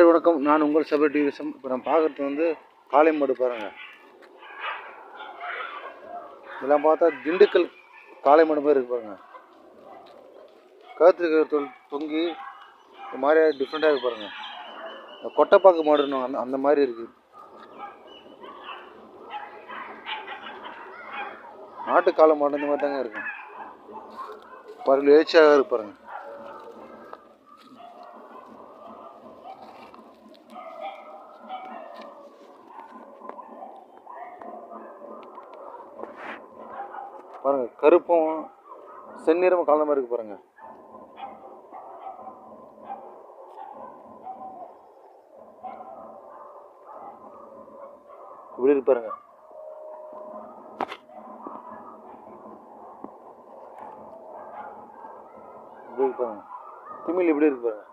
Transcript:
வணக்கம். நான் உங்கள் சபை டூரிசம். இப்போ நம்ம பார்க்குறது வந்து காளை மாடு பாருங்கள். இதெல்லாம் பார்த்தா திண்டுக்கல் காளை மாடு மாதிரி இருக்கு பாருங்கள். கழுத்து தொங்கி ஒரு மாதிரியா டிஃப்ரெண்ட்டாக இருக்கு பாருங்கள். இந்த கொட்டைப்பாக்கு மாடுன்னு அந்த மாதிரி இருக்குது. நாட்டு காளை மாடு இந்த மாதிரி தாங்க இருக்கும் பாருங்கள். எழுச்சியாக இருக்கு பாருங்கள். பாருங்க, கருப்பும் செந்நிறமும் கலந்த மாதிரி இருக்கு பாருங்க. இப்படி இருக்கு பாருங்க. இப்படி இருக்கு பாருங்க. திமிழ் இப்படி இருக்கு பாருங்க.